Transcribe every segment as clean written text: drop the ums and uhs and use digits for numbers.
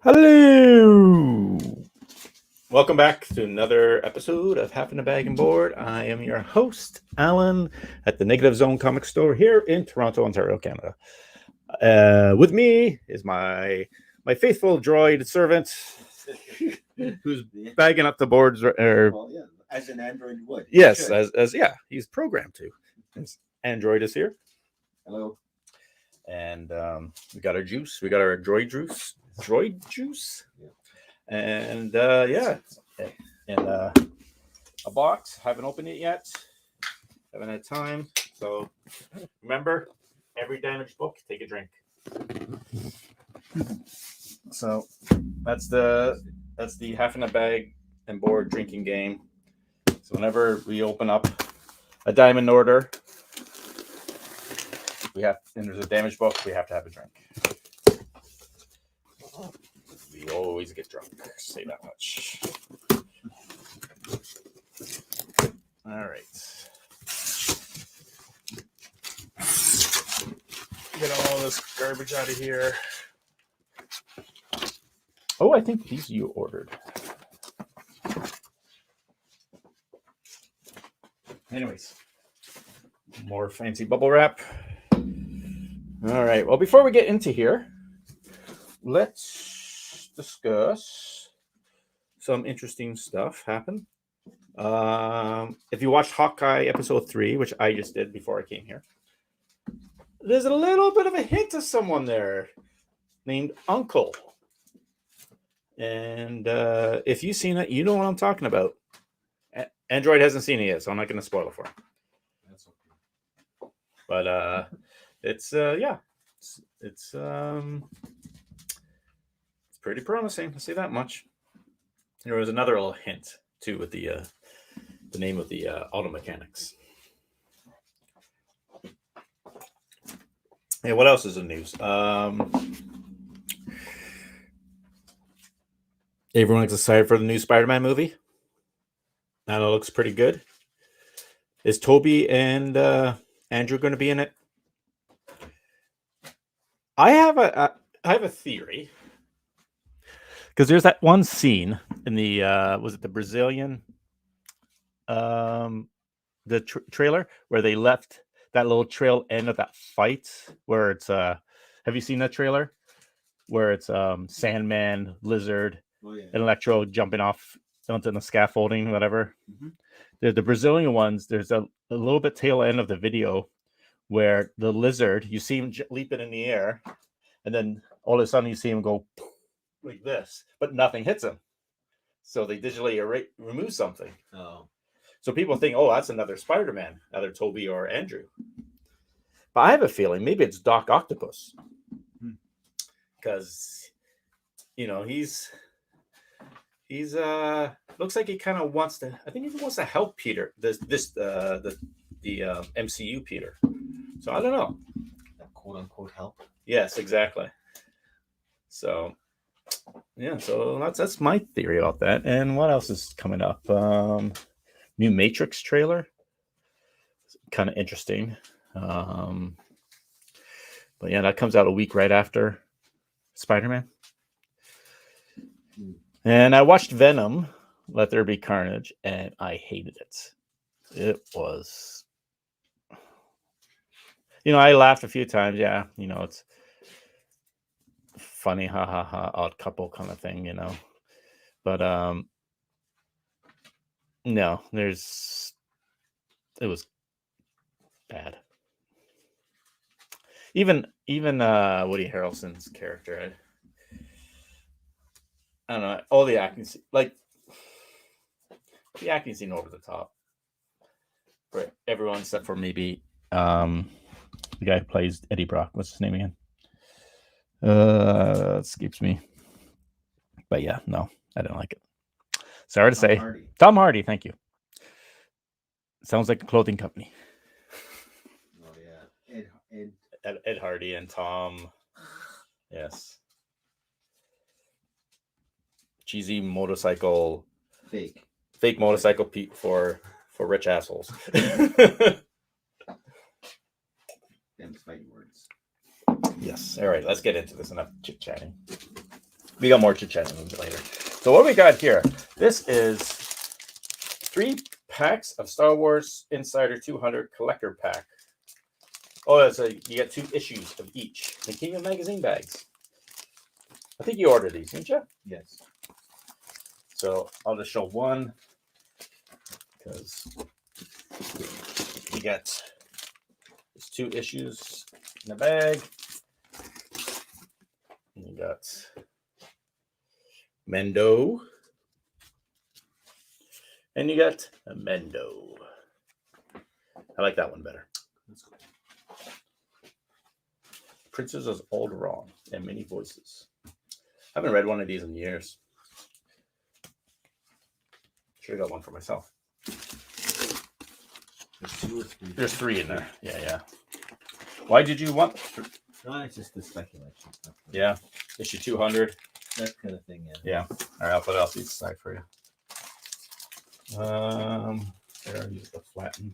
Hello! Welcome back to another episode of Half in a Bag and Board. I am your host, Alan, at the Negative Zone Comic Store here in Toronto, Ontario, Canada. With me is my faithful droid servant, who's bagging up the boards. As an android would. Yes, as he's programmed to. His android is here. Hello. And we got our juice. We got our droid juice. Droid juice. Yeah. And and a box. Haven't opened it yet. Haven't had time. So remember, every damaged book, take a drink. So that's the half in a bag and board drinking game. So whenever we open up a diamond order, and there's a damaged book, we have to have a drink. We always get drunk, say that much. All right. Get all this garbage out of here. Oh, I think these you ordered. Anyways, more fancy bubble wrap. All right. Well, before we get into here, let's discuss some interesting stuff happen. If you watched Hawkeye episode 3, which I just did before I came here, there's a little bit of a hint of someone there named Uncle. And if you've seen it, you know what I'm talking about. Android hasn't seen it yet, so I'm not going to spoil it for him. That's okay. But it's pretty promising. I'll say that much. There was another little hint too with the name of the auto mechanics. Hey, what else is in news? Everyone's excited for the new Spider-Man movie. Now it looks pretty good. Is Toby and Andrew going to be in it? I have a theory, because there's that one scene in the was it the Brazilian trailer where they left that little trail end of that fight where it's have you seen that trailer where it's Sandman, Lizard, and Electro jumping off onto the scaffolding, whatever. Mm-hmm. The Brazilian ones, there's a little bit tail end of the video where the Lizard, you see him leaping in the air, and then all of a sudden you see him go like this, but nothing hits him. So they digitally remove something. Oh. So people think, oh, that's another Spider-Man, either Toby or Andrew. But I have a feeling maybe it's Doc Octopus. Because, he's looks like he kind of wants to, I think he wants to help Peter, the MCU Peter. So I don't know. That quote unquote help. Yes, exactly. So yeah, so that's my theory about that. And what else is coming up? New Matrix trailer. Kind of interesting. But yeah, that comes out a week right after Spider-Man. And I watched Venom, Let There Be Carnage, and I hated it. It was, I laughed a few times. Yeah, it's funny, ha ha ha, odd couple kind of thing, But no, it was bad. Even Woody Harrelson's character, I don't know, all the acting, like the acting scene over the top for everyone except for maybe the guy who plays Eddie Brock. What's his name again? Escapes me. But yeah, no, I didn't like it. Sorry to say. Hardy. Tom Hardy, thank you. Sounds like a clothing company. Oh yeah, Ed Hardy and Tom. Yes. Cheesy motorcycle. Fake motorcycle for rich assholes. Them fighting words. Yes. All right, let's get into this. Enough chit-chatting. We got more chit chat later. So what we got here? This is 3 packs of Star Wars Insider 200 collector pack. Oh, so you get 2 issues of each. The King of Magazine bags. I think you ordered these, didn't you? Yes. So I'll just show one because you get there's 2 issues in the bag. And you got Mendo. And you got a Mendo. I like that one better. That's cool. Princes of Alderaan and Many Voices. I haven't read one of these in years. Should have got one for myself. There's 2 or 3. There's 3 in there. Yeah. Why did you want? No, it's just the speculation. Yeah, issue 200. That kind of thing. Yeah. All right, I'll put it off the side for you. There, I'll use the flatten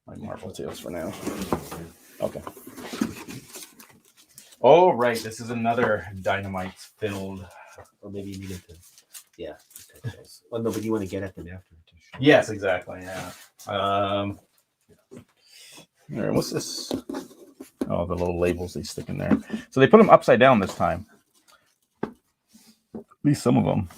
my Marvel Tales for now. Okay. Oh, right. This is another dynamite filled. Or maybe you needed to. Yeah. Well, no, but you want to get at them after. Yes, exactly. Yeah. All right, what's this? Oh, the little labels they stick in there. So they put them upside down this time. At least some of them.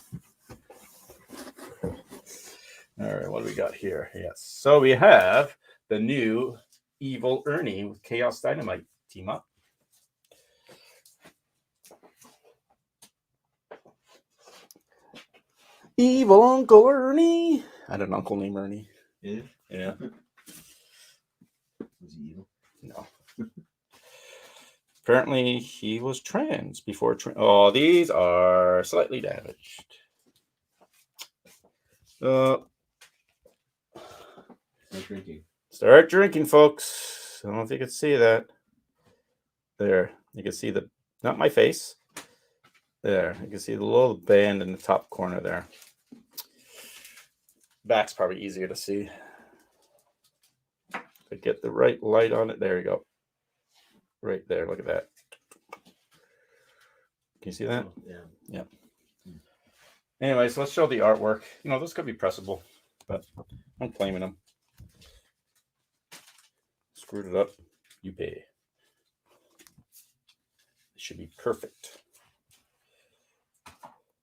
All right, what do we got here? Yes. So we have the new Evil Ernie with Chaos Dynamite team up. Evil Uncle Ernie. I had an uncle named Ernie. Yeah. Yeah. Was he evil? No. Apparently he was trans before. Oh, these are slightly damaged. Start drinking. Start drinking, folks. I don't know if you can see that. There. You can see not my face. There. You can see the little band in the top corner there. Back's probably easier to see. To get the right light on it. There you go. Right there. Look at that. Can you see that? Oh, yeah. Yeah. Anyways, let's show the artwork. You know, this could be pressable, but I'm claiming them. Screwed it up. You pay. It should be perfect.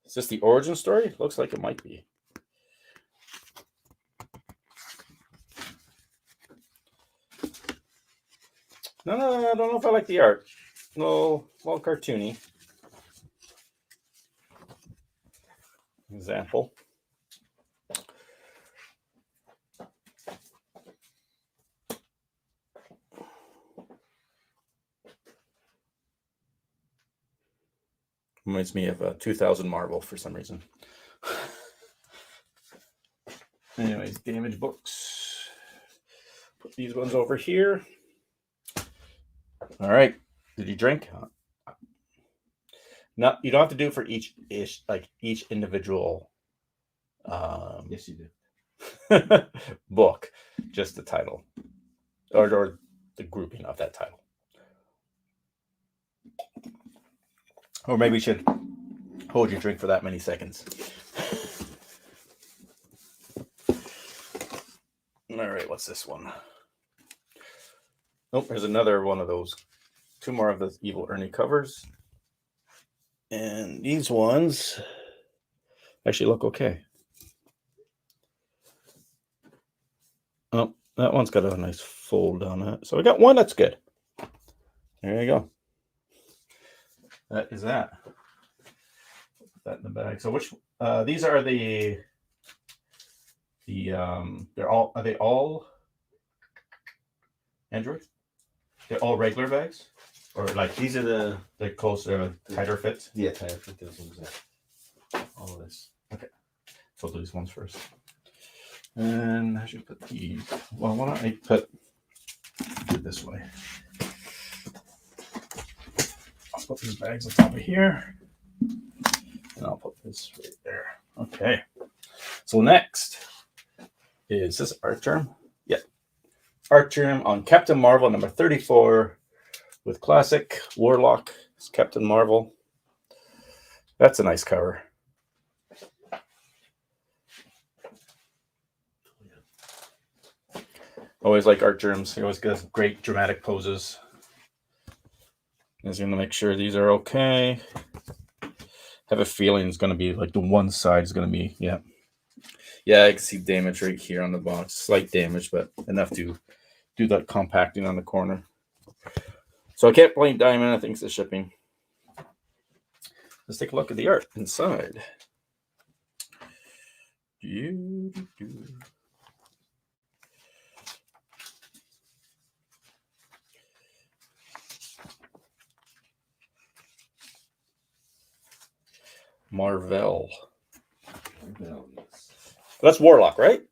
Is this the origin story? Looks like it might be. No, I don't know if I like the art. No, well, cartoony. Example. Reminds me of 2000 Marvel for some reason. Anyways, damage books. Put these ones over here. All right. Did you drink? No, you don't have to do it for each individual. Yes, you do. Book, just the title, or the grouping of that title. Or maybe we should hold your drink for that many seconds. All right, what's this one? Nope, there's another one of those. 2 more of the Evil Ernie covers. And these ones actually look okay. Oh, that one's got a nice fold on it. So we got one that's good. There you go. That is that. Put that in the bag. So which these are the are they all Android? They're all regular bags? Or like These are the closer, tighter fit? tighter fit. Those ones. All of this. Okay. So I'll do these ones first. And I should put these. Well, why don't I put it this way? I'll put these bags on top of here. And I'll put this right there. Okay. So next is this art term? Yeah. Art term on Captain Marvel number 34 with classic Warlock as Captain Marvel. That's a nice cover. Always like Art Germs. He always does great dramatic poses. He's going to make sure these are okay. Have a feeling it's going to be like the one side is going to be, yeah. Yeah, I can see damage right here on the box. Slight damage, but enough to do that compacting on the corner. So I can't blame Diamond. I think it's the shipping. Let's take a look at the art inside. Marvel. That's Warlock, right?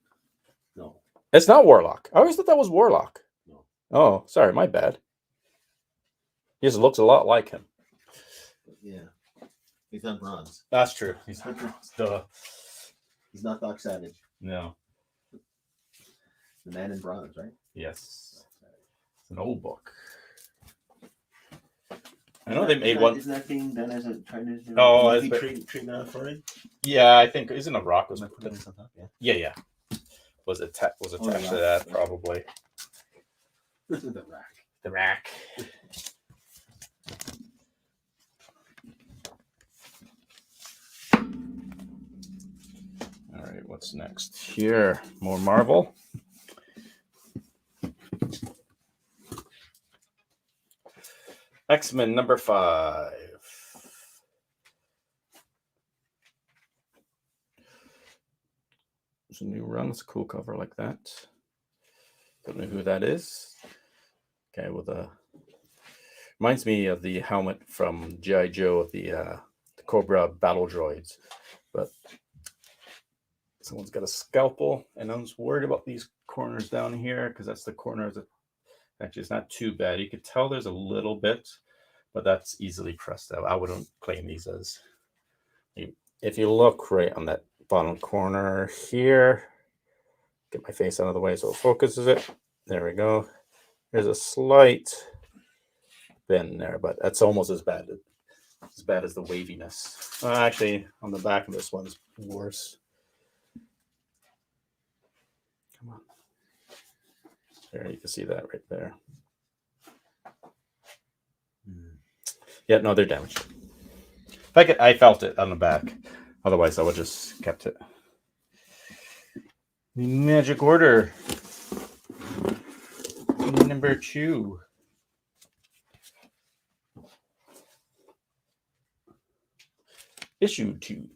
No. It's not Warlock. I always thought that was Warlock. No. Oh, sorry, my bad. He just looks a lot like him. Yeah. He's not bronze. That's true. He's not bronze. Duh. He's not Doc Savage. No. The man in bronze, right? Yes. It's an old book. I know they made one. Isn't that being done as a trying to? Oh, treatment for it. Yeah, I think isn't a rock was put this on top? yeah. Was attached to that probably. The rack. The rack. All right, what's next here? More Marvel. X-Men number 5. It's a new run. It's a cool cover like that. Don't know who that is. Okay, well reminds me of the helmet from G.I. Joe of the Cobra battle droids. But someone's got a scalpel, and I'm just worried about these corners down here because that's the corner of the. Actually, it's not too bad. You could tell there's a little bit, but that's easily pressed out. I wouldn't claim these as. If you look right on that bottom corner here, get my face out of the way so it focuses it. There we go. There's a slight bend there, but that's almost as bad as the waviness. Actually, on the back of this one's worse. Come on. There, you can see that right there. Yeah, no, they're damaged. I felt it on the back. Otherwise, I would just kept it. The Magic Order. Number 2. Issue 2.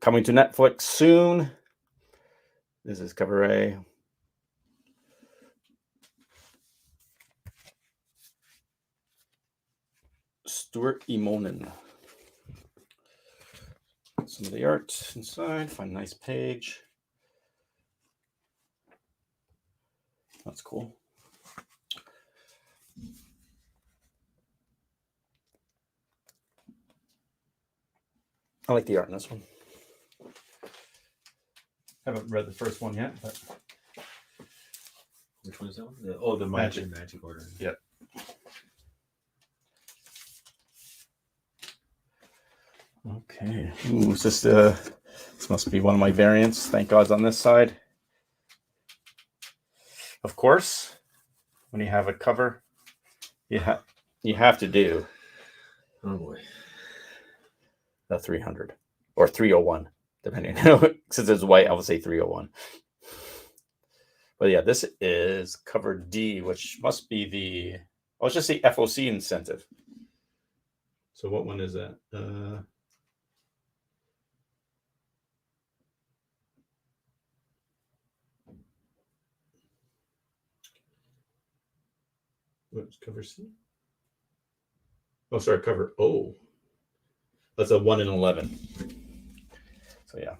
Coming to Netflix soon. This is cover A. Stuart Emonen. Some of the art inside. Find a nice page. That's cool. I like the art in this one. Haven't read the first one yet, but which one is that one? The Magic Order. Yep. Okay. Ooh, is this this must be one of my variants. Thank God's on this side. Of course, when you have a cover, you have to do. Oh boy. The 300 or 301, depending. Since it's white, I would say 301. But yeah, this is cover D, which must be the. Let's just say FOC incentive. So what one is that? What's cover C? Oh, sorry, cover O. That's a 1 in 11. So yeah,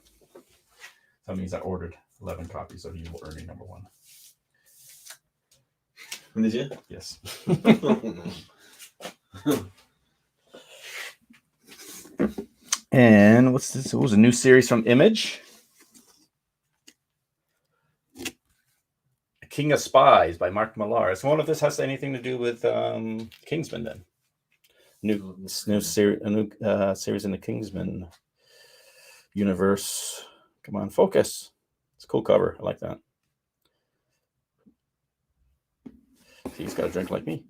that means I ordered 11 copies of Evil Ernie number 1. Did you? Yes. And what's this? It was a new series from Image. King of Spies by Mark Millar. So I wonder if this has anything to do with Kingsman then. new series, a new series in the Kingsman universe. Come on, focus. It's a cool cover. I like that. He's got a drink like me.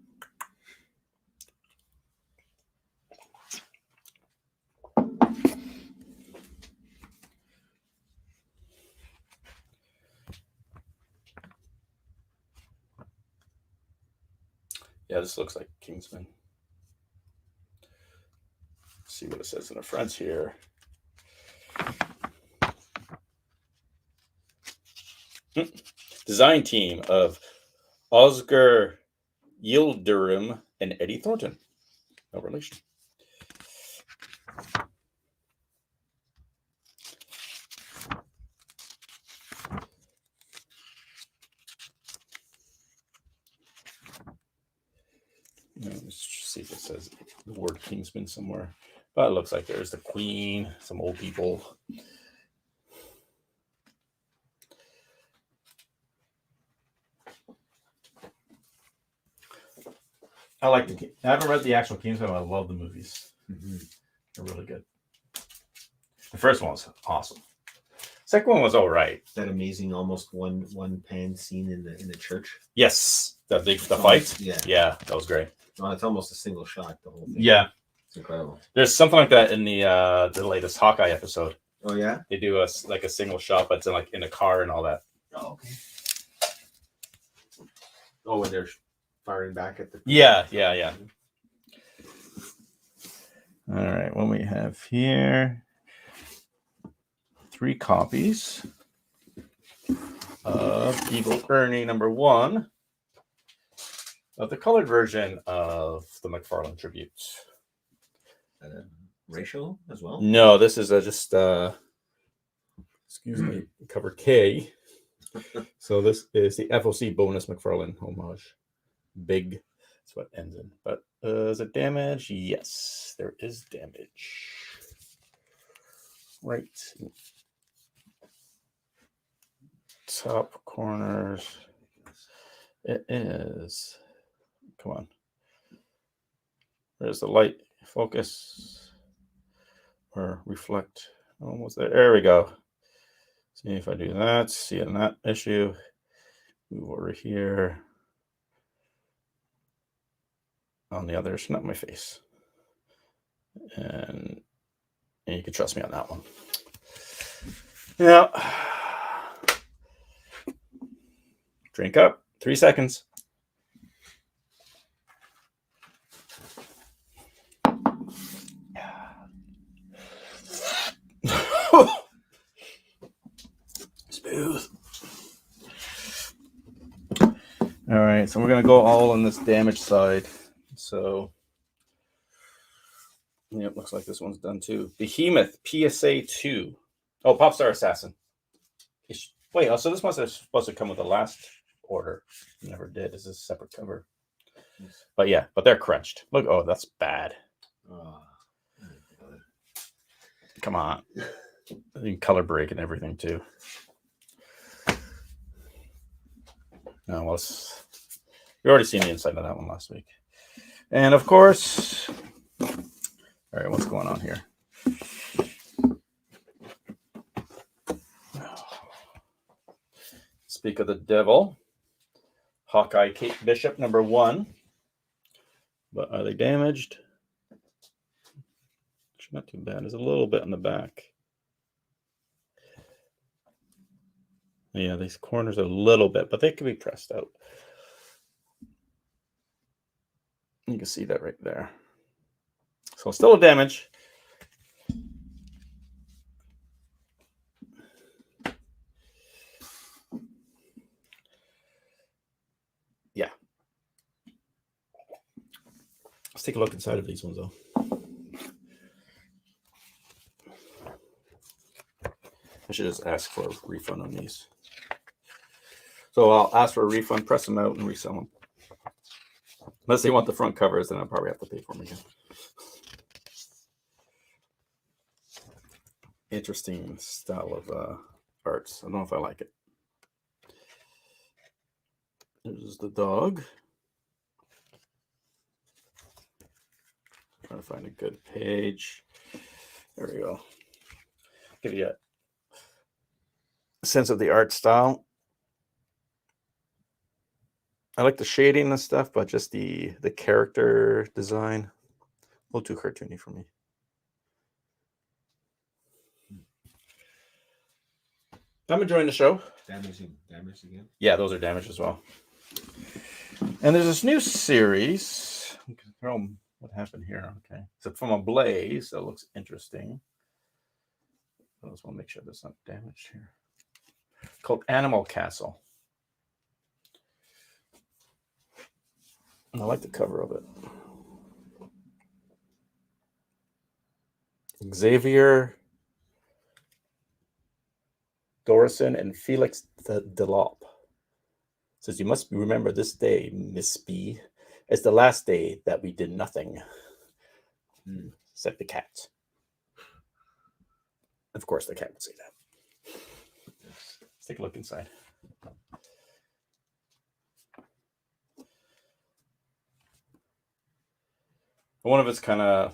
Yeah, this looks like Kingsman. Let's see what it says in the front here. Design team of Oscar Yildirim and Eddie Thornton. No relation. Let's see if it says the word Kingsman somewhere. But it looks like there's the Queen, some old people. I like the. I haven't read the actual Kingsman, but I love the movies. Mm-hmm. They're really good. The first one was awesome. Second one was all right. That amazing, almost one pan scene in the church. Yes, the fight. Yeah, that was great. Oh, it's almost a single shot. The whole thing. Yeah, it's incredible. There's something like that in the latest Hawkeye episode. Oh yeah, they do a single shot, but it's in a car and all that. Oh okay. Oh, when they're firing back at the. Yeah. All right, what we have here. 3 copies of Evil Ernie #1 of the colored version of the McFarlane tribute. Racial as well? No, this is just excuse me, cover K. So this is the FOC bonus McFarlane homage. Big. That's what ends in. But is it damage? Yes, there is damage. Right. Top corners. It is. Come on. There's the light. Focus. Or reflect. Almost there. There we go. See if I do that. See it in that issue. Move over here. On the other, not my face. And you can trust me on that one. Yeah. Drink up. 3 seconds. Smooth. All right, so we're going to go all on this damage side. So, yeah, it looks like this one's done too. Behemoth PSA 2. Oh, Popstar Assassin. Wait, so this must have supposed to come with the last order. Never did. This is a separate cover. But yeah, but they're crunched. Look, oh, that's bad. Come on. I think color break and everything too. No, well, we already seen the inside of that one last week. And of course, all right, what's going on here? Speak of the devil. Hawkeye Kate Bishop #1. But are they damaged? Actually, not too bad. There's a little bit on the back. Yeah, these corners a little bit, but they can be pressed out. You can see that right there. So still a damage. Yeah. Let's take a look inside of these ones, though. I should just ask for a refund on these. So I'll ask for a refund, press them out, and resell them. Unless they want the front covers, then I'll probably have to pay for them again. Interesting style of arts. I don't know if I like it. There's the dog. to find a good page. There we go. Give you a sense of the art style. I like the shading and stuff, but just the character design, a little too cartoony for me. I'm enjoying the show. Damage again. Yeah, those are damaged as well. And there's this new series. What happened here? Okay, so from a Blaze, that looks interesting. I just want to make sure there's not damage here. Called Animal Castle. I like the cover of it. Xavier Dorison and Felix Delop says, you must remember this day, Miss B, as the last day that we did nothing, said the cat. Of course, the cat would say that. Let's take a look inside. One of it's kind of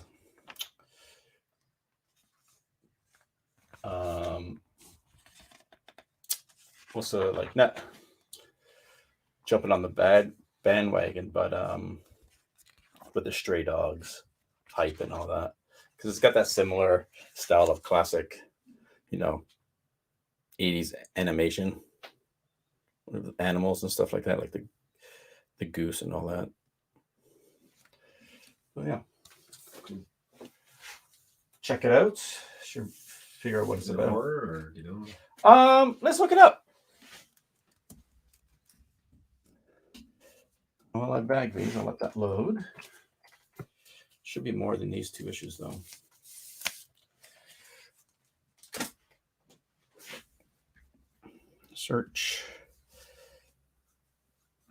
also like not jumping on the bandwagon, but with the Stray Dogs hype and all that, because it's got that similar style of classic, 80s animation with animals and stuff like that, like the goose and all that. So yeah, check it out. Sure, figure out what it's about. Horror, or Let's look it up. While I bag these, I'll let that load. Should be more than these 2 issues, though. Search.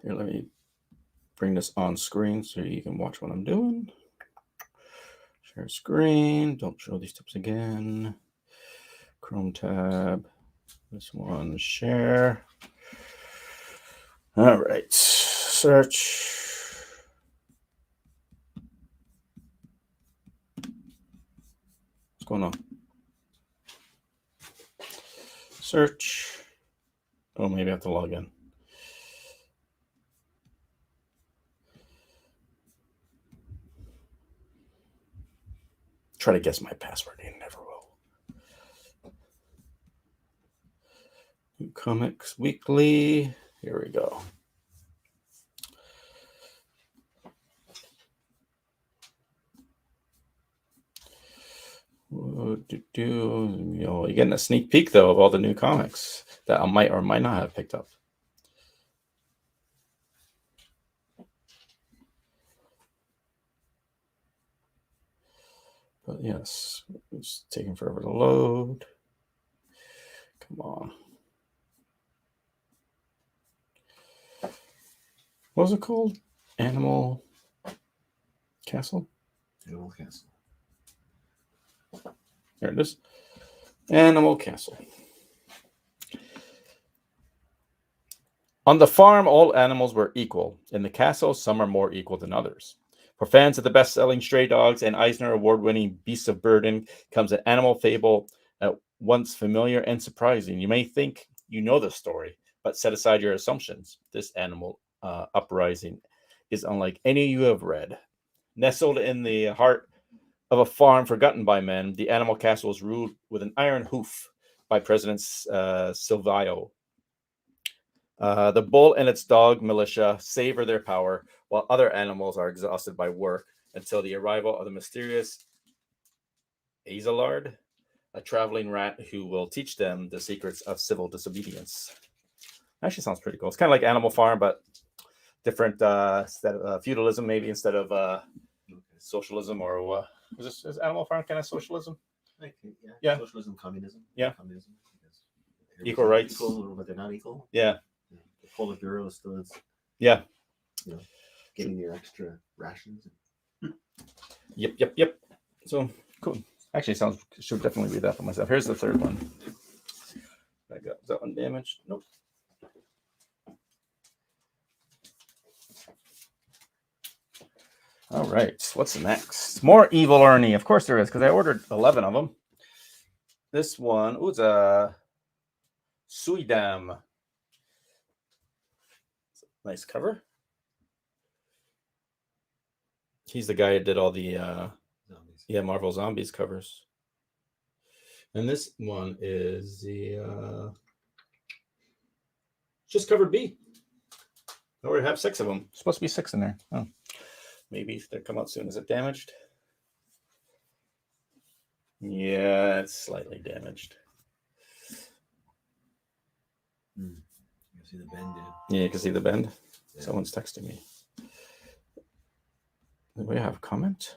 Here, let me bring this on screen so you can watch what I'm doing. Share screen. Don't show these tips again. Chrome tab. This one, share. All right. Search. What's going on? Search. Oh, maybe I have to log in. Try to guess my password. You never will. New Comics Weekly. Here we go. You're getting a sneak peek, though, of all the new comics that I might or might not have picked up. But yes, it's taking forever to load. Come on. What was it called? Animal Castle? Animal Castle. There it is. Animal Castle. On the farm, all animals were equal. In the castle, some are more equal than others. For fans of the best-selling Stray Dogs and Eisner Award-winning Beasts of Burden comes an animal fable at once familiar and surprising. You may think you know the story, but set aside your assumptions. This animal uprising is unlike any you have read. Nestled in the heart of a farm forgotten by men, the animal castle is ruled with an iron hoof by President Silvio. The bull and its dog militia savor their power, while other animals are exhausted by work until the arrival of the mysterious Azalard, a traveling rat who will teach them the secrets of civil disobedience. Actually sounds pretty cool. It's kind of like Animal Farm, but different feudalism, maybe, instead of socialism, or is Animal Farm kind of socialism? Yeah. Socialism, communism. Yeah. Communism. Equal rights. Equal, but they're not equal. Yeah. The Politburo still is. Yeah. Getting their extra rations. Yep. So cool. Actually, should definitely read that for myself. Here's the third one. Is that one damaged? Nope. All right. What's next? More Evil Ernie. Of course there is, because I ordered 11 of them. This one, it's a Suidam. Nice cover. He's the guy who did all the Marvel Zombies covers. And this one is the just covered B. I already have 6 of them. Supposed to be 6 in there. Oh, maybe they'll come out soon. Is it damaged? Yeah, it's slightly damaged. You can see the bend, Yeah, you can see the bend. Yeah. Someone's texting me. Do we have a comment?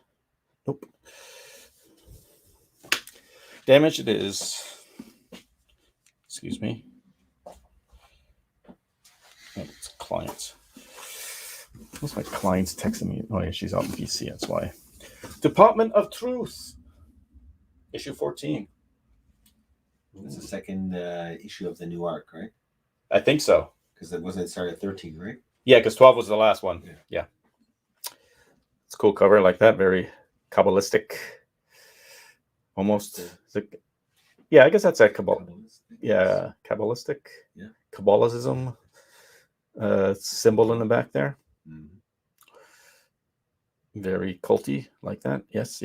Nope. Damage it is. Excuse me. Oh, it's clients. What's my clients texting me? Oh yeah, she's out in BC. That's why. Department of Truth, issue 14. It's the second issue of the new arc, right? I think so. Because it wasn't started at 13, right? Yeah, because 12 was the last one. Yeah. It's a cool cover like that. Very Kabbalistic. Almost. Yeah, I guess that's a Kabbalistic. Yeah, Kabbalistic. Yeah. Kabbalism symbol in the back there. Mm-hmm. Very culty like that. Yes.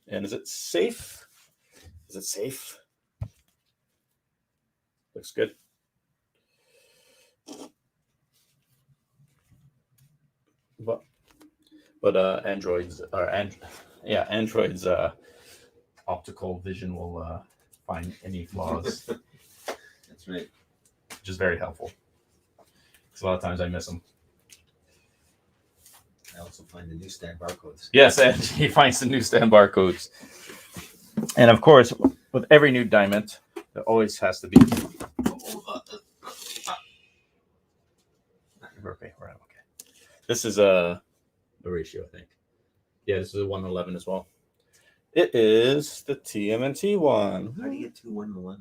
And is it safe? Is it safe? Looks good. But Android's optical vision will find any flaws. That's right. Which is very helpful. Because a lot of times I miss them. I also find the newsstand barcodes. Yes, and he finds the newsstand barcodes. And of course, with every new diamond, there always has to be. Okay, we're okay. This is a ratio, I think. Yeah, this is a 111 as well. It is the TMNT one. How do you get 2 111s?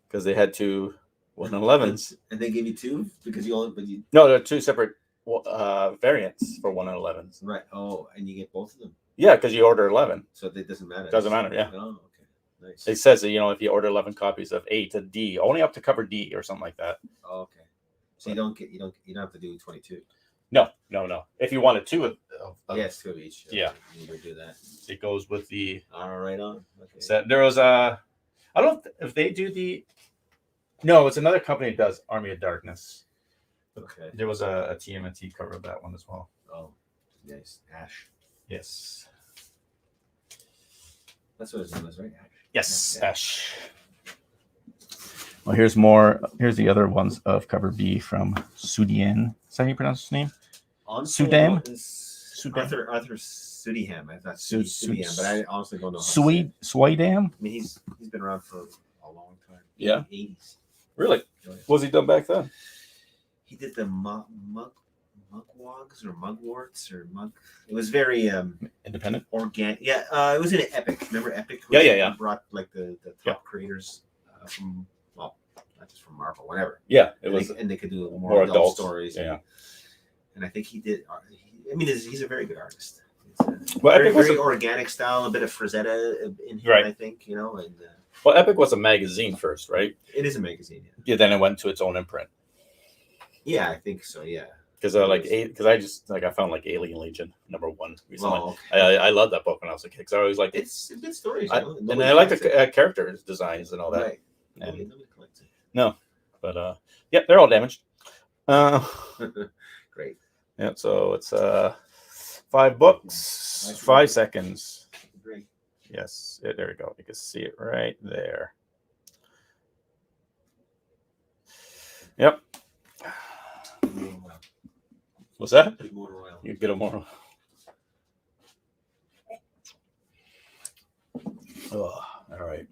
Because they had 2 111s. And they gave you 2 because you only. No, they're 2 separate variants for 111s. Right. Oh, and you get both of them. Yeah, because you order 11. So it doesn't matter. Doesn't matter. Yeah. Oh, okay. Nice. It says that if you order 11 copies of A to D, only up to cover D or something like that. Oh, okay. So you don't have to do 22. No. If you wanted 2 of yes, 2 of each. Yeah. You would do that. It goes with the. All right on. Okay. So there was I don't know if they do the. No, it's another company that does Army of Darkness. Okay. There was a TMNT cover of that one as well. Oh, nice. Ash. Yes. That's what his name is, right? Ash. Yes, Yeah. Ash. Well, here's more. Here's the other ones of cover B from Sudian. Is that how you pronounce his name? Sudam? Arthur Sudiham. I thought Sudiham, but I honestly don't know. Swidam? I mean, he's been around for a long time. Yeah. 80s. Really? Oh, yeah. What was he done back then? He did the mugwogs or mugworts or mug. It was very Independent. organic. Yeah, it was in Epic. Remember Epic? Yeah. Brought like the top creators from not just from Marvel, whatever. Yeah, and they could do more adult adult stories. Yeah. And I think he did. I mean, he's a very good artist. Well, very, Epic was very organic style, a bit of Frazetta in here, right. I think, and well, Epic was a magazine first, right? it is a magazine. Yeah. Then it went to its own imprint. Yeah, I think so. Yeah. Because I found like Alien Legion #1 recently. Oh, okay. I loved that book when I was a kid. Because I always liked it's good stories. and I like the character designs and all that. Right. And, Nobody collects it. no, but yeah, they're all damaged. Great. Yeah, so it's 5 books, 5 seconds. Great. Yes, there we go. You can see it right there. Yep. What's that? You get a more. Oh, all right.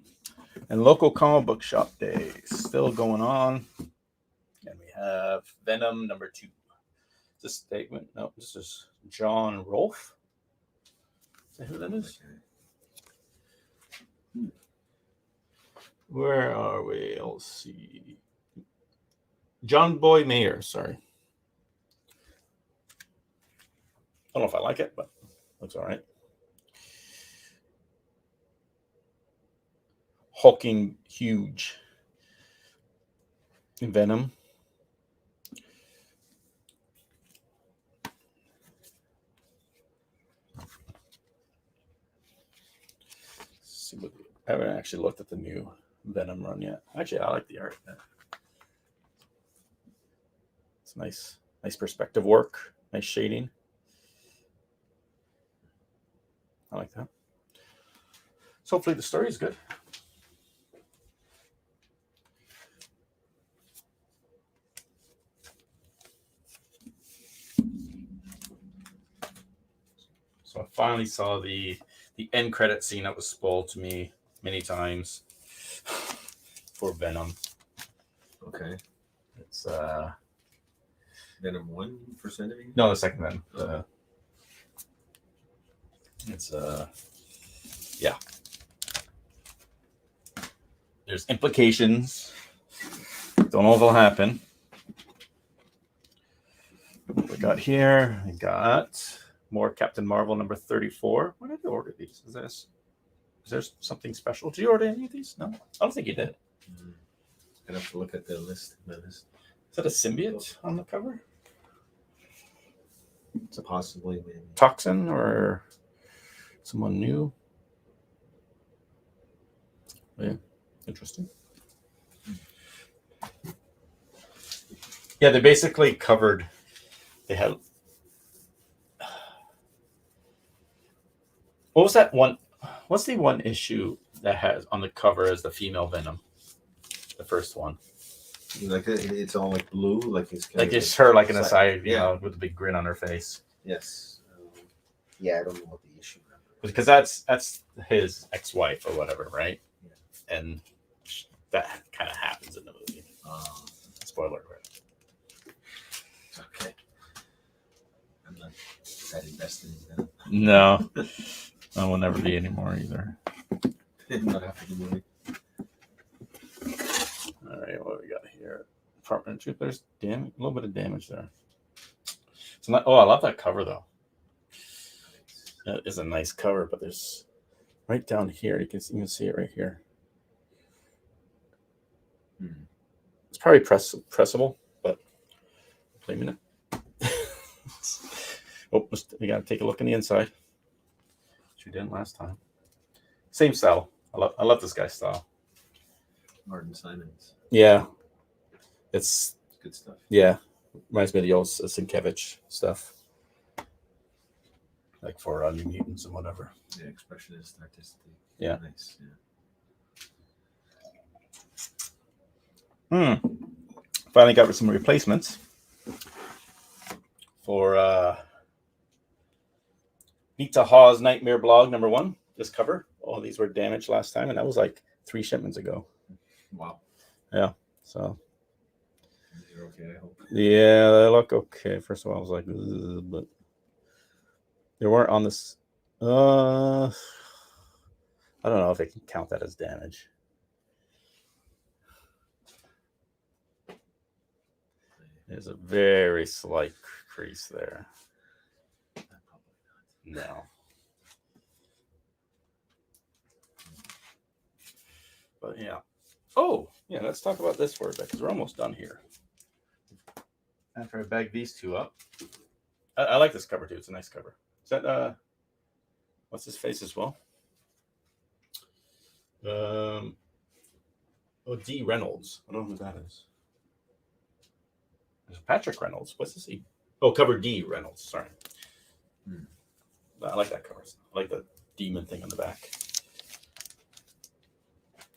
And local comic book shop day still going on. And we have Venom #2. Is this statement? No, this is John Rolfe. Is that who that is? Where are we? Let's see. John Boy Mayer, sorry. Don't know if I like it, but looks all right. Hulking huge. Venom. See what, I haven't actually looked at the new Venom run yet. Actually, I like the art. It's nice perspective work, nice shading. I like that. So hopefully the story is good. So I finally saw the end credit scene that was spoiled to me many times for Venom. Okay. It's Venom 1%? No, the second Venom. It's yeah. There's implications. Don't know if it'll happen. What we got here? We got more Captain Marvel number 34. When did I order these? Is there something special? Did you order any of these? No, I don't think you did. I'd have to look at the list. Is that a symbiote on the cover? It's possibly maybe Toxin or someone new? Yeah, interesting. Yeah, they basically covered. They had. What was that one? What's the one issue that has on the cover as the female Venom? The first one. Like it's all like blue, like it's like it's her like in a side, yeah, know, with a big grin on her face. Yes. Yeah, I don't know what the issue is. Because that's his ex-wife or whatever, right? Yeah. And that kind of happens in the movie. Spoiler alert. Okay. I'm not that invested in that. No. I will never be anymore either. Not after the movie. All right, what do we got here? Department of Truth. There's a little bit of damage there. It's not, I love that cover though. That is a nice cover, but there's right down here. You can see it right here. It's probably pressable, but I'm claiming it. We gotta take a look in the inside. Which we didn't last time. Same style. I love this guy's style. Martin Simons. Yeah, it's good stuff. Yeah, reminds me of the old Sienkiewicz stuff, like for New Mutants and whatever. Yeah, expressionist, artistic. Yeah, nice. Yeah. Finally got some replacements for Nita Hawes Nightmare Blog number 1. This cover. All these were damaged last time, and that was like 3 shipments ago. Wow. Yeah. So. You're okay, I hope. Yeah, they look okay. First of all, I was like, but they weren't on this. I don't know if they can count that as damage. There's a very slight crease there. No. But yeah. Oh, yeah, let's talk about this for a bit because we're almost done here. After I bag these two up. I like this cover too. It's a nice cover. Is that what's his face as well? D. Reynolds. I don't know who that is. There's Patrick Reynolds. What's this? Oh, cover D. Reynolds. Sorry. I like that cover. I like the demon thing on the back.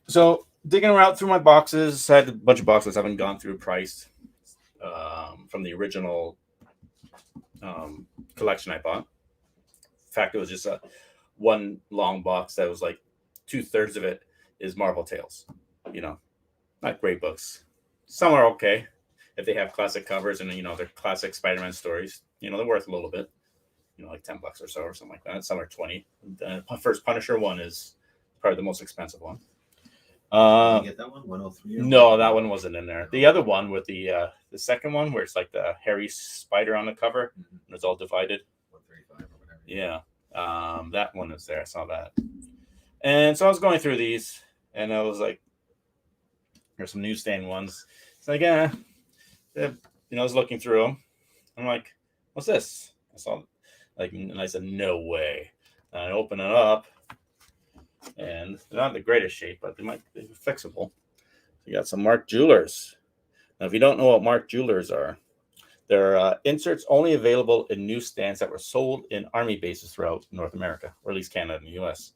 So digging around through my boxes, I had a bunch of boxes I haven't gone through priced from the original collection I bought. In fact, it was just one long box that was like 2/3 of it is Marvel Tales. You know, not great books. Some are okay if they have classic covers and they're classic Spider-Man stories. They're worth a little bit. Like $10 or so or something like that. Some are 20. The first Punisher one is probably the most expensive one. Did you get that one? 103? No, that one wasn't in there. The other one with the second one where it's like the hairy spider on the cover and it's all divided. Yeah. That one is there. I saw that. And so I was going through these, and I was like, there's some newsstand ones. It's like, I was looking through them. I'm like, what's this? I saw, like, and I said, no way. And I open it up, and they're not in the greatest shape, but they might be fixable. So you got some Mark Jewelers. Now, if you don't know what Mark Jewelers are, they're inserts only available in newsstands that were sold in army bases throughout North America, or at least Canada and the U.S.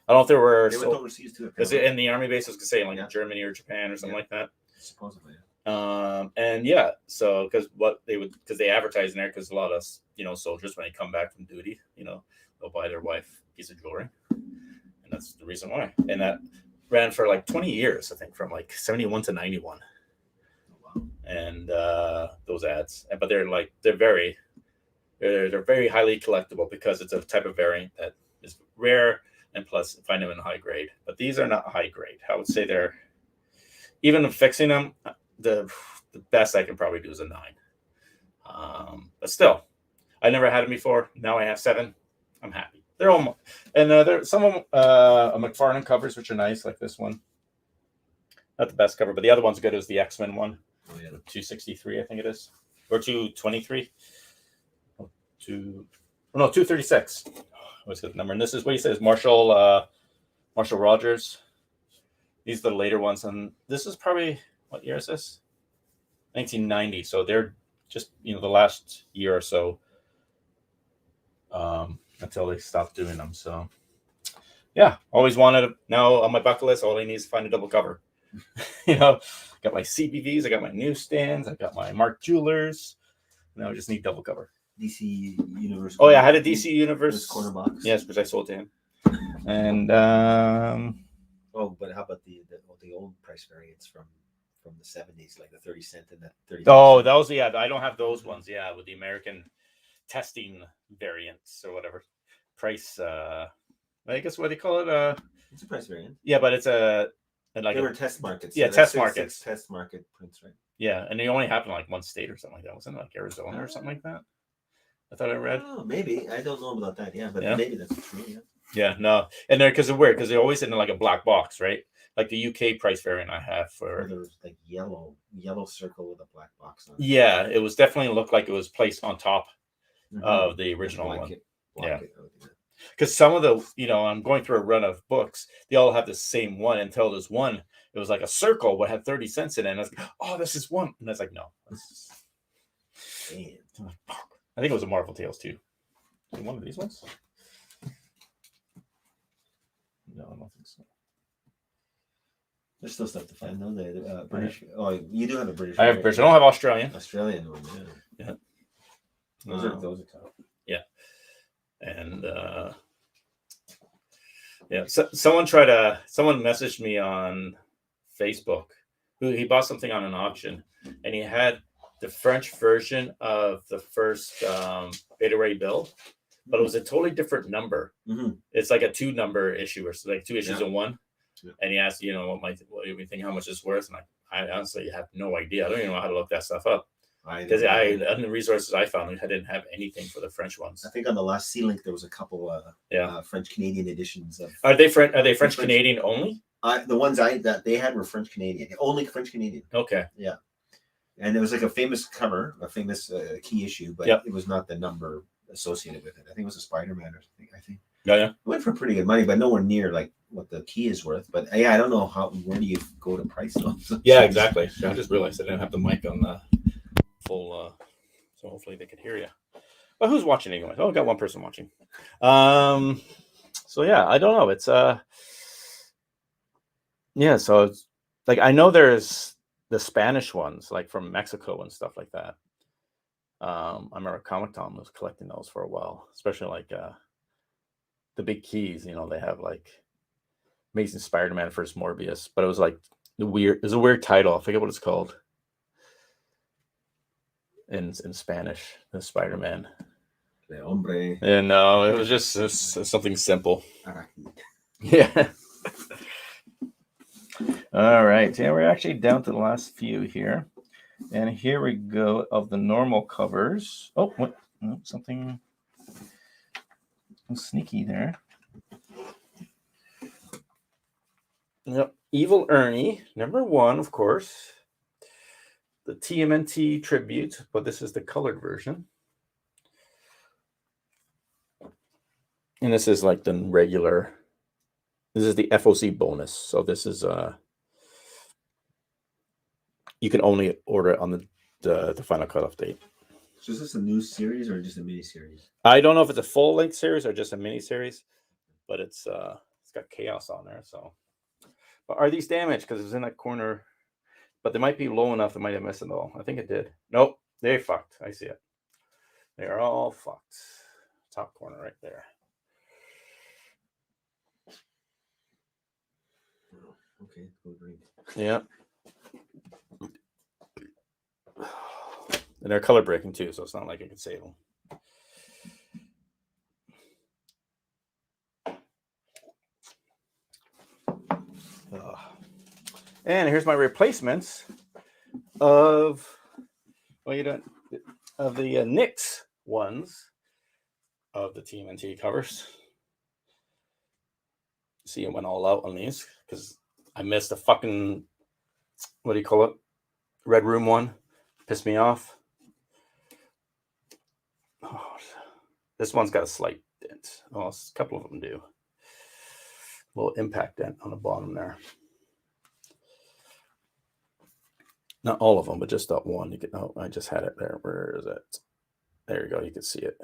I don't know if there were. They went overseas too. Is it in the army bases? Could say like Germany or Japan or something like that. Supposedly. And so because they advertise in there because a lot of soldiers when they come back from duty, they'll buy their wife a piece of jewelry, and that's the reason why. And that ran for like 20 years, I think, from like 71 to 91. And those ads, but they're very highly collectible because it's a type of variant that is rare, and plus find them in high grade. But these are not high grade. I would say they're, even fixing them, the best I can probably do is a 9. But still, I never had them before. Now I have 7. I'm happy. They're all, and there's some of them McFarlane covers, which are nice, like this one. Not the best cover, but the other one's good. Is the X-Men one. Oh, yeah. 263, I think it is, or 223. 236. What's the number? And this is what he says, Marshall Rogers. These are the later ones, and this is probably, what year is this? 1990. So they're just the last year or so until they stopped doing them. So yeah, always wanted. Now on my bucket list, all I need is to find a double cover. Got my CBVs, I got my newsstands, I got my Mark Jewelers. Now I just need double cover. DC Universe. Oh yeah, I had a DC Universe corner box. Yes, which I sold to him. And but how about the old price variants from the 70s, like the 30 cent and the 30? Oh, those, yeah, I don't have those ones. Yeah, with the American testing variants or whatever. Price, I guess what do you call it? It's a price variant. Yeah, but it's they were test markets. Yeah, test markets. Test market prints, right? Yeah, and they only happen in like one state or something like that. Wasn't it like Arizona or something like that? I thought I read. Oh, maybe. I don't know about that. Yeah, but maybe that's true. Yeah. Yeah, no, and they're because they're weird because they're always in like a black box, right? Like the UK price variant I have for. There was like yellow circle with a black box on it. Yeah, it was definitely looked like it was placed on top of the original one. Yeah. Because some of the, I'm going through a run of books, they all have the same one until there's one. It was like a circle what had 30 cents in it. And I was like, oh, this is one. And I was like, no. Damn. I think it was a Marvel Tales too. One of these ones? No, I don't think so. There's still stuff to find, though. The British. Oh, you do have a British. I have British. I don't have Australian. Australian one, yeah. Those are tough. Yeah. And so someone messaged me on Facebook who he bought something on an auction, and he had the French version of the first Beta Ray Bill, but it was a totally different number. Mm-hmm. It's like a 2-number issue, or so like 2 issues in one. Yeah. And he asked, what do you think, how much it's worth? And I honestly have no idea. I don't even know how to look that stuff up. Because on the resources I found, I didn't have anything for the French ones. I think on the last C-Link there was a couple French Canadian editions of. Are they French Canadian only? The ones that they had were French Canadian, only French Canadian. Okay. Yeah, and it was like a famous cover, a famous key issue, but it was not the number associated with it. I think it was a Spider-Man or something. I think. Yeah. It went for pretty good money, but nowhere near like what the key is worth. But I don't know where do you go to price those? Yeah, exactly. I just realized I didn't have the mic on the full, so hopefully they could hear you. But who's watching anyway? Oh, I got one person watching. So yeah, I don't know. It's yeah. So it's like I know there's the Spanish ones, like from Mexico and stuff like that. I remember Comic Con was collecting those for a while, especially like the big keys. They have like Amazing Spider-Man first Morbius, but it was like there's a weird title. I forget what it's called. In Spanish, the Spider-Man. The hombre. And no, it was just something simple. Yeah. All right. Yeah, we're actually down to the last few here. And here we go of the normal covers. Oh, what? No, something. Sneaky there. Yep. Evil Ernie, number 1, of course. The TMNT tribute, but this is the colored version. And this is like the regular. This is the FOC bonus. So this is you can only order it on the final cutoff date. So is this a new series or just a mini series? I don't know if it's a full length series or just a mini series, but it's got chaos on there. So, but are these damaged? Because it's in that corner, but they might be low enough. They might have missed it all. I think it did. Nope, they fucked. I see it. They are all fucked. Top corner right there. Okay, go green. Yeah. And they're color breaking too, so it's not like I can save them. And here's my replacements of the Nyx ones of the TMNT covers. See, I went all out on these because I missed the fucking, what do you call it? Red Room one. Pissed me off. Oh, this one's got a slight dent. Oh, a couple of them do. A little impact dent on the bottom there. Not all of them, but just that one. You can. Oh, I just had it there. Where is it? There you go. You can see it.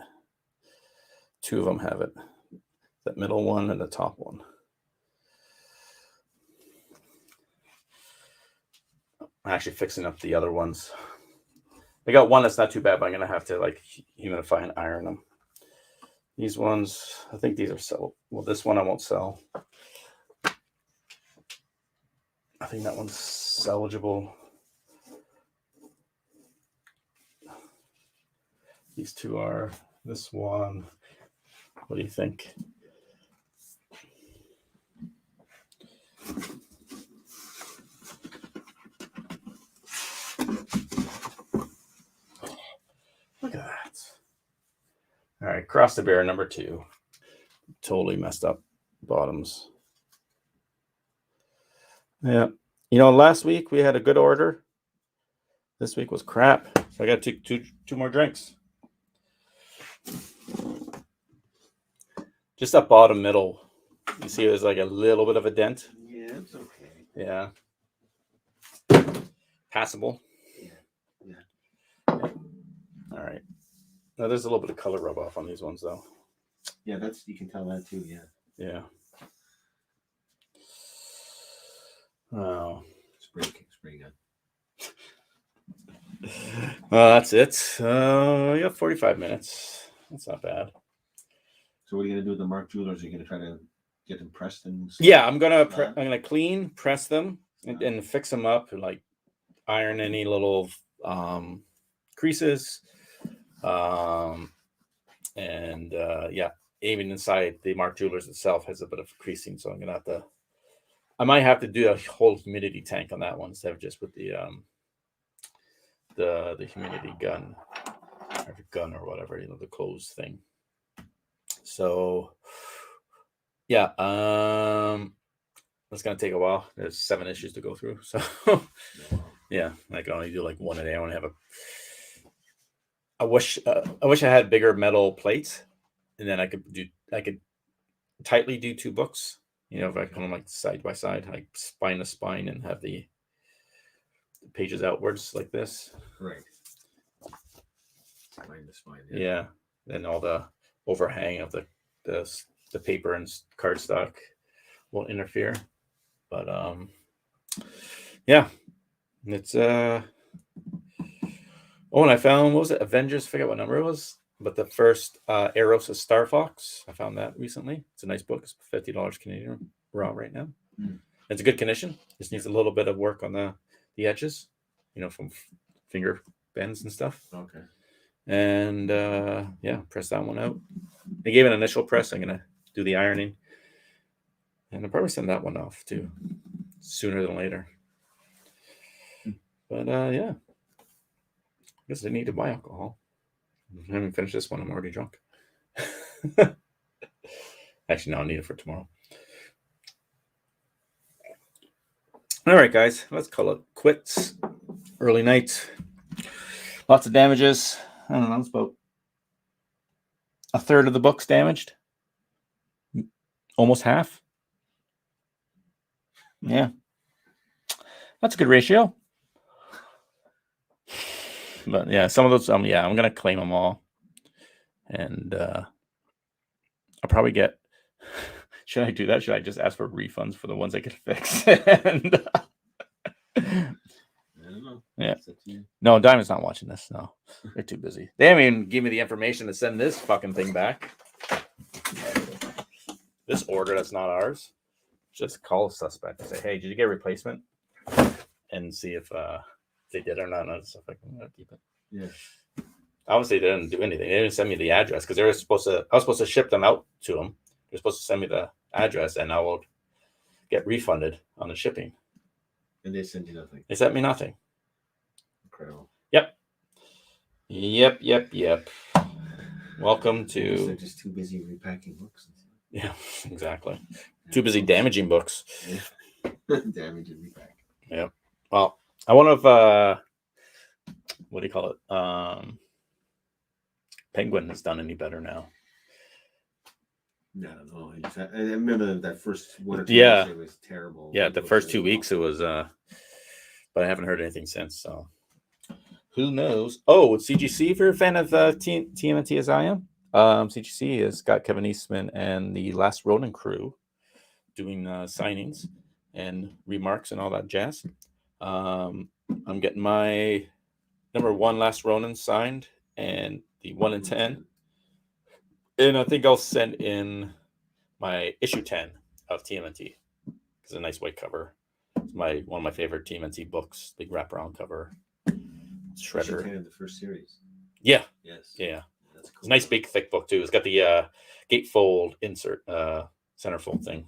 2 of them have it. That middle one and the top one. I'm actually fixing up the other ones. I got one that's not too bad, but I'm gonna have to like humidify and iron them. These ones, I think these are sell. Well, this one I won't sell. I think that one's salvageable. These 2 are. This one, what do you think? Look at that. All right, Cross the Bear number 2. Totally messed up bottoms. Yeah. You know, last week we had a good order. This week was crap. So I got to take two more drinks. Just that bottom middle. You see there's like a little bit of a dent. Yeah, it's okay. Yeah. Passable. Yeah. All right. Now there's a little bit of color rub off on these ones though. Yeah, that's, you can tell that too. Yeah. Yeah. Oh. Spray gun. Well, that's it. We got 45 minutes. That's not bad. So what are you gonna do with the Mark Jewelers? Are you gonna try to get them pressed and? Yeah, I'm gonna clean, press them, and fix them up, and like iron any little creases, and yeah, even inside the Mark Jewelers itself has a bit of creasing, so I might have to do a whole humidity tank on that one instead of just with the humidity gun or whatever, you know, the closed thing. So yeah, it's gonna take a while. There's 7 issues to go through, so yeah, I can only do like one a day. I want to have I wish I had bigger metal plates, and then I could tightly do 2 books. You know, if I put them like side by side, like spine to spine, and have the pages outwards like this. Right. Spine to spine. Yeah. And all the overhang of the paper and cardstock won't interfere. But yeah, it's oh, and I found, what was it? Avengers, forget what number it was, but the first Eros of Star Fox. I found that recently. It's a nice book. It's $50 Canadian raw right now. It's a good condition. Just needs a little bit of work on the edges, you know, from finger bends and stuff. Okay. And yeah, press that one out. They gave an initial press. I'm gonna do the ironing, and I'll probably send that one off too, sooner than later. But yeah, I guess I need to buy alcohol. I haven't finished this one. I'm already drunk. Actually, no, I'll need it for tomorrow. All right, guys, let's call it quits. Early night. Lots of damages. I don't know, it's about a third of the book's damaged. Almost half. Yeah. That's a good ratio. But yeah, some of those, I'm going to claim them all. And I'll probably get, should I do that? Should I just ask for refunds for the ones I could fix? And, I don't know. Yeah. No, Diamond's not watching this. No, they're too busy. They haven't even give me the information to send this fucking thing back. This order that's not ours. Just call a suspect and say, "Hey, did you get a replacement?" And see if they did or not. And stuff like I'm gonna keep it. Yeah. Obviously, they didn't do anything. They didn't send me the address because they were supposed to. I was supposed to ship them out to them. They're supposed to send me the address, and I will get refunded on the shipping. And they sent you nothing. They sent me nothing. Incredible. Yep. Welcome to. They're just too busy repacking books. Yeah, exactly. Too busy damaging books. Yeah. Damage and repack. Yeah. Well, I wonder if what do you call it? Penguin has done any better now. No, I don't know. I remember that first 1 or 2 Yeah. weeks, it was terrible. Yeah, the first 2 weeks it was but I haven't heard anything since, so who knows? Oh, CGC, if you're a fan of TMNT as I am. CGC has got Kevin Eastman and the Last Ronin crew doing signings and remarks and all that jazz. I'm getting my number 1 Last Ronin signed and the 1 in 10. And I think I'll send in my issue 10 of TMNT. It's a nice white cover. It's one of my favorite TMNT books. Big wraparound cover. Shredder. Issue 10 of the first series. Yeah. Yes. Yeah. That's cool. It's a nice big thick book too. It's got the gatefold insert centerfold thing.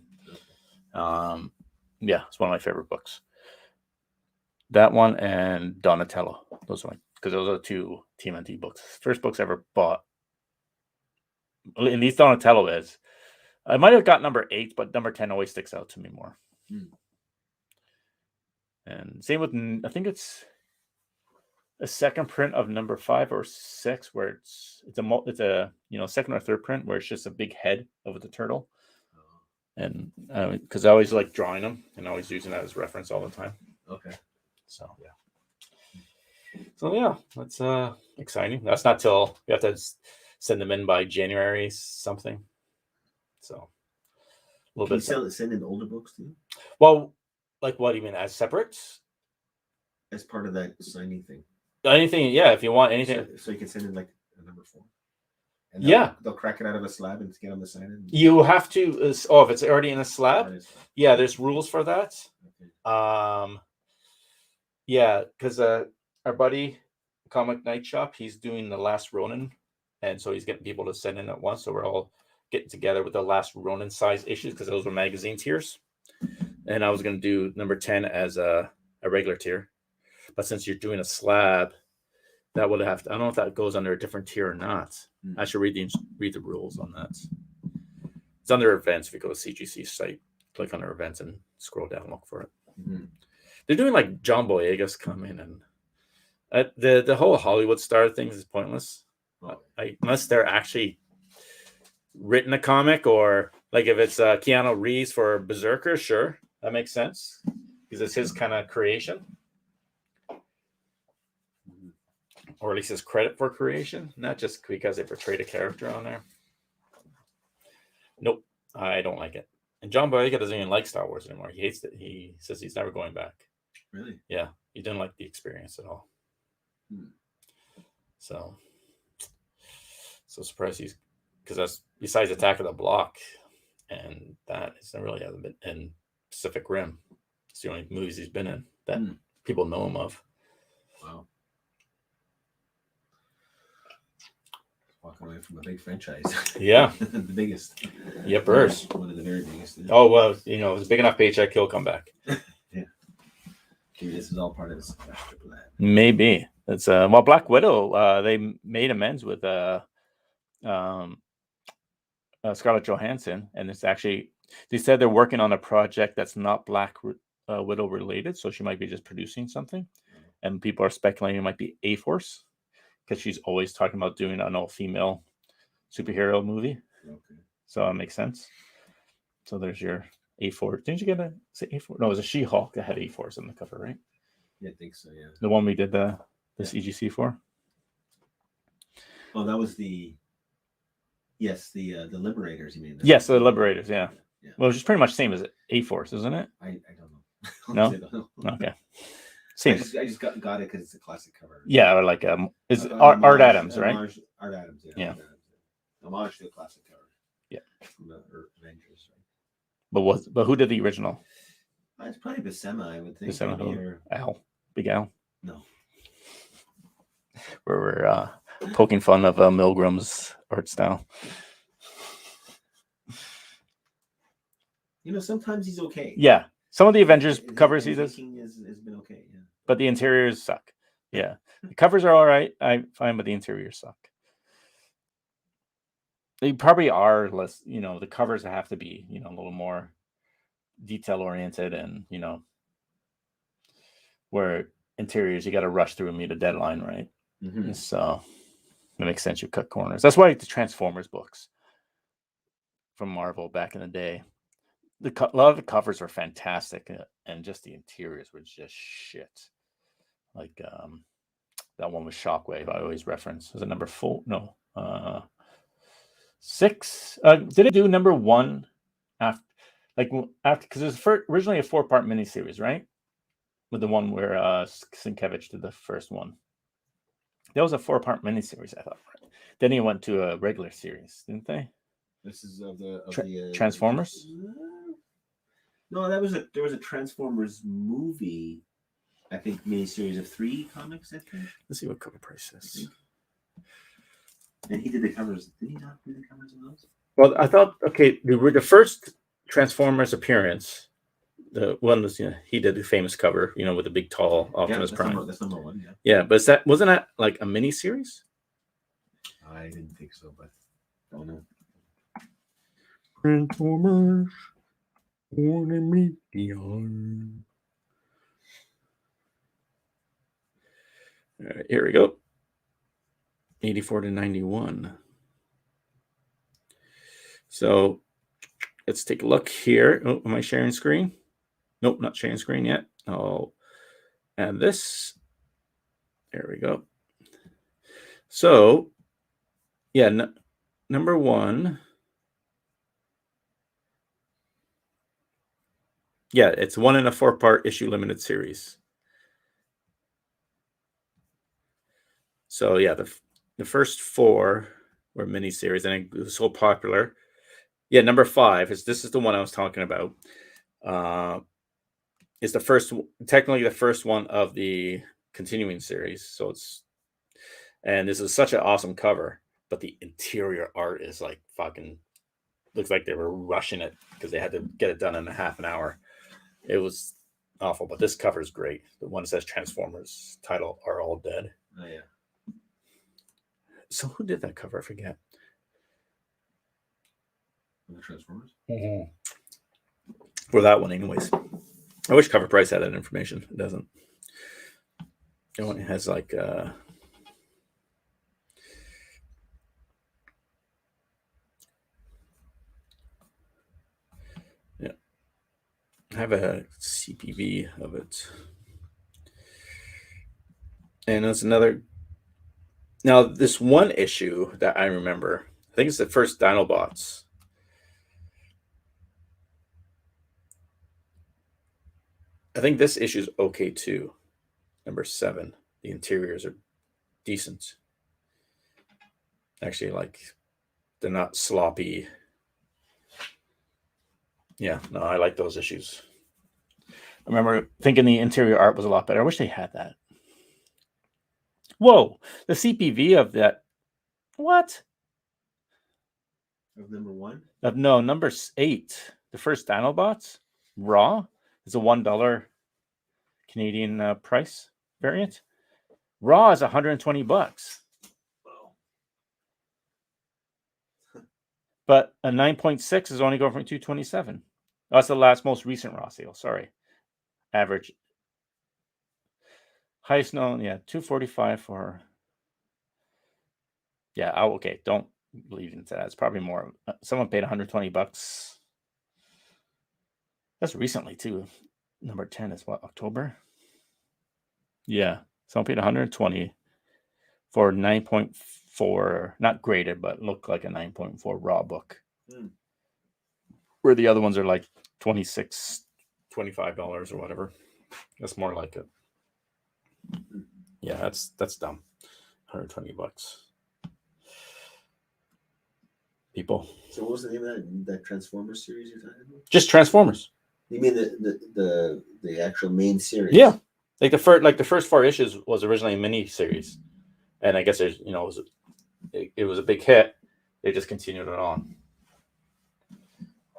Yeah, it's one of my favorite books. That one and Donatello. Those are because those are the 2 TMNT books. First books I ever bought. At least Donatello is. I might have got number 8, but number 10 always sticks out to me more. And same with, I think it's a second print of number 5 or 6, where it's a second or third print where it's just a big head of the turtle. And because I always like drawing them and always using that as reference all the time. Okay. So yeah, that's exciting. That's not till we have to send them in by January something. So a little bit. Can you send in older books too? Well, like what do you mean as separate? As part of that signing thing. Anything, yeah. If you want anything, so you can send in like a number 4. And they'll crack it out of a slab and get them to sign it. You have to. If it's already in a slab, yeah. There's rules for that. Okay. Yeah, because our buddy Comic Night Shop, he's doing the Last Ronin, and so he's getting people to send in at once. So we're all getting together with the Last Ronin size issues because those were magazine tiers, and I was going to do number 10 as a regular tier, but since you're doing a slab, that would have to. I don't know if that goes under a different tier or not. I should read the rules on that. It's under events. If you go to CGC's site, click under events and scroll down, look for it. Mm-hmm. They're doing like John Boyega's coming, and the whole Hollywood star thing is pointless. Unless they're actually written a comic, or like if it's Keanu Reeves for Berserker, sure, that makes sense because it's his kind of creation, or at least his credit for creation, not just because they portrayed a character on there. Nope, I don't like it. And John Boyega doesn't even like Star Wars anymore. He hates it. He says he's never going back. Really? Yeah, he didn't like the experience at all. So surprised he's, because that's besides Attack of the Block, and that is really hasn't been in Pacific Rim. It's the only movies he's been in that people know him of. Wow. Walking away from a big franchise. Yeah. The biggest. Yep, one of the very biggest. Yeah. Oh, well, it was a big enough paycheck, he'll come back. Yeah. Maybe this is all part of his master plan. Maybe. It's Black Widow, they made amends with Scarlett Johansson, and it's actually they said they're working on a project that's not Black Widow related, so she might be just producing something, and people are speculating it might be A-Force because she's always talking about doing an all-female superhero movie. Okay. So it makes sense. So there's your A-Force. Didn't you get a A-Force? No, it was a She-Hulk that had A-Force on the cover, right? Yeah, I think so. Yeah. The one we did the CGC for. Oh, that was the. Yes, the Liberators. You mean? Yes, the Liberators. Yeah. Yeah. Well, it's just pretty much the same as A-Force, isn't it? I don't know. No? I don't know. Okay. Same. I just got it because it's a classic cover. Yeah, or like is Art Adams, right? Art Adams, yeah. Yeah. Art Adams, yeah. Homage to a classic cover. Yeah. From the Avengers, right? But who did the original? It's probably Buscema, I would think. Buscema, Or... Al, Big Al. No. Where we're poking fun of Milgram's art style. Sometimes he's okay. Yeah, some of the Avengers covers he does. Has been okay, yeah. But the interiors suck. Yeah, the covers are all right. I'm fine, but the interiors suck. They probably are less. The covers have to be a little more detail oriented, and where interiors you got to rush through and meet a deadline, right? Mm-hmm. So it makes sense you cut corners. That's why the Transformers books from Marvel back in the day. A lot of the covers were fantastic, and just the interiors were just shit. Like that one with Shockwave, I always reference. Was it number 4? No, 6. Did it do number 1 after? Because it was originally a 4-part miniseries, right? With the one where Sienkiewicz did the first one. That was a 4-part miniseries, I thought. Right? Then he went to a regular series, didn't they? This is of the Transformers. No, there was a Transformers movie. I think miniseries of 3 comics. I think. Let's see what cover price is. And he did the covers. Did he not do the covers of those? Well, I thought the first Transformers appearance, the one was he did the famous cover, with the big tall Optimus Prime. That's number 1. Yeah. Yeah, but wasn't that like a mini series? I didn't think so, but I don't know. Transformers, wanna meet the arm. All right, here we go. 84 to 91. So let's take a look here. Oh, am I sharing screen? Nope, not sharing screen yet. I'll add this. There we go. So, yeah, number 1. Yeah, it's 1 in a 4-part issue limited series. So yeah, the first 4 were miniseries, and it was so popular. Yeah, number 5 this is the one I was talking about. It's technically the first one of the continuing series. So this is such an awesome cover, but the interior art is like fucking looks like they were rushing it because they had to get it done in a half an hour. It was awful, but this cover is great. The one that says Transformers title are all dead. Oh yeah. So who did that cover? I forget. The Transformers? Mm-hmm. For that one, anyways. I wish Cover Price had that information. It doesn't. It only has like yeah. I have a CPV of it. And that's another. Now, this one issue that I remember, I think it's the first Dinobots. I think this issue is okay too. Number 7. The interiors are decent. Actually, like, they're not sloppy. Yeah, no, I like those issues. I remember thinking the interior art was a lot better. I wish they had that. Whoa, the CPV of that. What? Of number 1? No, number 8. The first Dinobots, raw, is a $1 Canadian price variant. Raw is $120. Wow. But a 9.6 is only going from 227. Oh, that's the most recent raw sale. Sorry. Average. Highest known, 245 for. Yeah, okay. Don't lead into that. It's probably more. Someone paid $120. That's recently too. Number 10 is what, October? Yeah. Someone paid 120 for 9.4, not graded, but looked like a 9.4 raw book. Where the other ones are like $26, $25 or whatever. That's more like it. Yeah, that's dumb. $120. People. So what was the name of that Transformers series you're talking about? Just Transformers. You mean the actual main series? Yeah. Like the first 4 issues was originally a mini series. And I guess there's, it was a big hit. They just continued it on.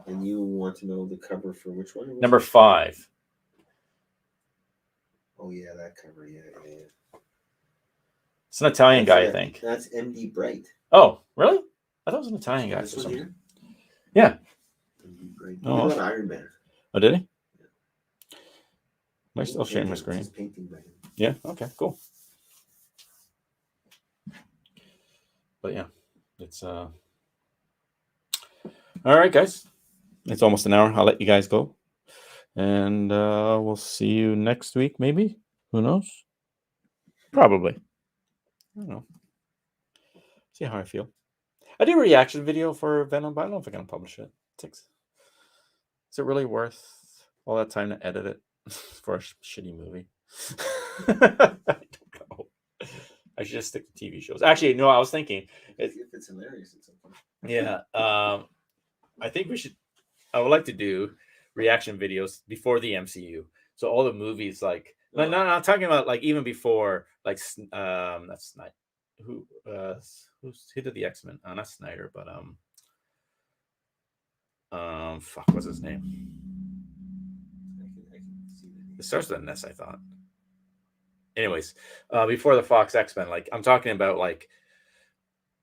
And you want to know the cover for which one? Number 5. Oh yeah, that cover. Yeah. It's an Italian guy, I think. That's MD Bright. Oh, really? I thought it was an Italian guy. This one here? Yeah. MD Bright. Oh, He got Iron Man. Oh, did he? Yeah. Am I still sharing my screen? It's painting by him. Yeah. Okay. Cool. But yeah, it's all right, guys. It's almost an hour. I'll let you guys go, and we'll see you next week. Maybe. Who knows? Probably. I don't know. See how I feel. I did a reaction video for Venom, but I don't know if I'm gonna publish it. Is it really worth all that time to edit it for a shitty movie? I don't know. I should just stick to TV shows. Actually, no, I was thinking. If it's hilarious, it's okay. Yeah. I think I would like to do reaction videos before the MCU. So all the movies, like, no, I'm talking about like even before, like, that's not who did the X-Men? Not Snyder, but fuck, what's his name? I can see that. It starts with an S, I thought. Anyways, before the Fox X-Men, like I'm talking about like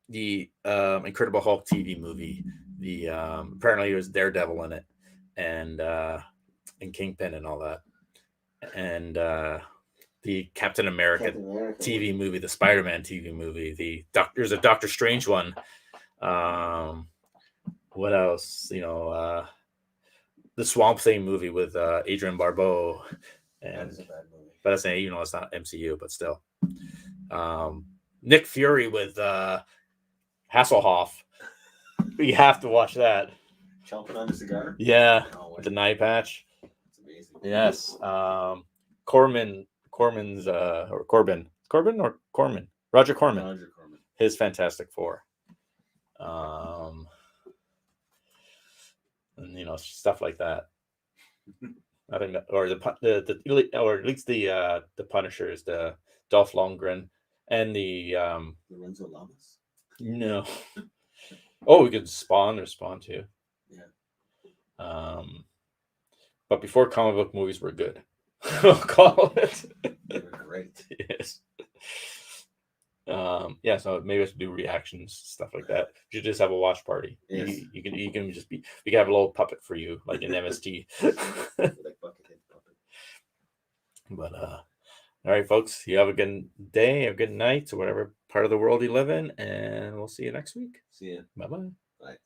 the Incredible Hulk TV movie. The apparently there was Daredevil in it, and Kingpin and all that, and the Captain America TV movie, the Spider-Man TV movie, there's a Doctor Strange one. What else? The Swamp Thing movie with Adrian Barbeau, and but that's it's not MCU, but still. Nick Fury with Hasselhoff. You have to watch that. Chomping on the cigar? Yeah, with the night patch. It's amazing. Yes. Corbin. Roger Corman. His Fantastic Four. And stuff like that. I think that, or or at least the Punishers, the Dolph Lundgren, and the Lorenzo Lamas. No. Oh, we could Spawn too. Yeah. But before comic book movies were good, I'll call it. They were great. Yes. Yeah. So maybe I should do reactions, stuff like that. You should just have a watch party. Yes. You can just be. We can have a little puppet for you, like an MST. Like Buckethead puppet. But all right, folks. You have a good day, a good night, or whatever part of the world you live in, and we'll see you next week. See ya. Bye-bye. Bye.